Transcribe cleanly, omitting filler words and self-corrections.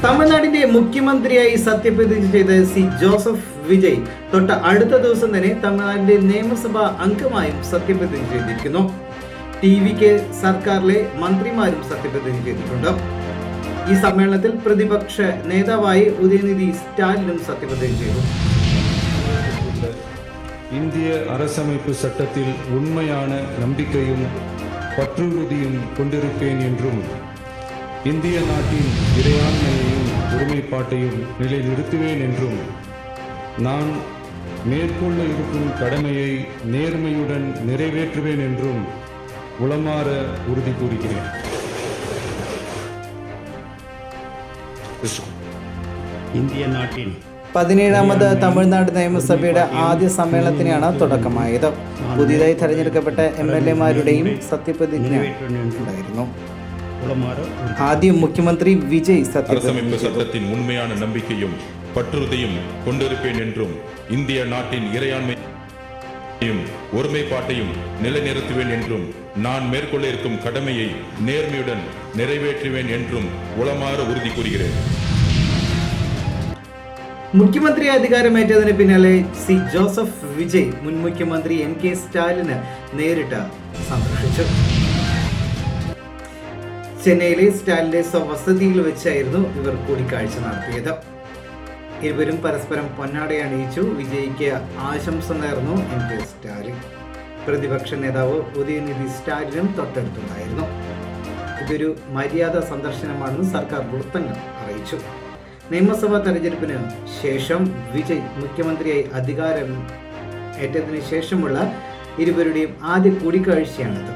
തമിഴ്നാടിന്റെ മുഖ്യമന്ത്രിയായി സത്യപ്രതിജ്ഞ ചെയ്ത സി ജോസഫ് വിജയ് തൊട്ട് അടുത്ത ദിവസം തന്നെ തമിഴ്നാടിന്റെ നിയമസഭാ അംഗമായും സത്യപ്രതിജ്ഞ ചെയ്തിരിക്കുന്നു. ടിവിക്ക് സർക്കാരിലെ മന്ത്രിമാരും സത്യപ്രതിജ്ഞ ചെയ്തിട്ടുണ്ട്. ഈ സമ്മേളനത്തിൽ പ്രതിപക്ഷ നേതാവായി ഉദയനിധി സ്റ്റാലിനും സത്യപ്രതിജ്ഞ ചെയ്തു. இந்திய அரசமைப்பு சட்டத்தில் உண்மையான நம்பிக்கையும் பற்றுறுதியும் கொண்டிருப்பேன் என்றும் இந்திய நாட்டின் இறையாண்மையையும் ஒருமைப்பாட்டையும் நிலைநிறுத்துவேன் என்றும் நான் மேற்கொள்ள இருக்கும் கடமையை நேர்மையுடன் நிறைவேற்றுவேன் என்றும் உளமாற உறுதி கூறுகிறேன். ഇന്ത്യ നാട്ടിൽ 17ാമത് തമിഴ്നാട് നിയമസഭയുടെ ആദ്യ സമ്മേളനത്തിനാണ് തുടക്കമായത്. പുതിയതായി തെരഞ്ഞെടുക്കപ്പെട്ട MLA-മാരുടെയും സത്യപ്രതിജ്ഞ ഉണ്ടായിരുന്നു. ആദ്യം മുഖ്യമന്ത്രി വിജയ് அரசமைப்பு சட்டத்தின் உண்மையான நம்பிக்கையும் பற்றுறுதியும் கொண்டிருப்பேன் என்றும் இந்திய நாட்டின் இறையாண்மையையும் ஒருமைப்பாட்டையும் நிலைநிறுத்துவேன் என்றும் நான் மேற்கொள்ள இருக்கும் கடமையை நேர்மையுடன் நிறைவேற்றுவேன் என்றும் உளமாற உறுதி கூறுகிறேன். മുഖ്യമന്ത്രി അധികാരമേറ്റതിന് പിന്നാലെ സി ജോസഫ് വിജയ് മുൻ മുഖ്യമന്ത്രി MK സ്റ്റാലിന് നേരിട്ട് സന്ദർശിച്ചു. ചെന്നൈയിലെ സ്റ്റാലിന്റെ സ്വവസതിയിൽ വെച്ചായിരുന്നു ഇവർ കൂടിക്കാഴ്ച നടത്തിയത്. ഇരുവരും പരസ്പരം പൊന്നാടയണിയിച്ചു. വിജയ്ക്ക് ആശംസ നേർന്നു MK സ്റ്റാലിൻ. പ്രതിപക്ഷ നേതാവ് ഉദയനിധി സ്റ്റാലിനും തൊട്ടടുത്തുണ്ടായിരുന്നു. ഇതൊരു മര്യാദ സന്ദർശനമാണെന്ന് സർക്കാർ വൃത്തങ്ങൾ അറിയിച്ചു. നിയമസഭാ തെരഞ്ഞെടുപ്പിന് ശേഷം വിജയ് മുഖ്യമന്ത്രിയായി അധികാരം ഏറ്റതിനു ശേഷമുള്ള ഇരുവരുടെയും ആദ്യ കൂടിക്കാഴ്ചയാണിത്.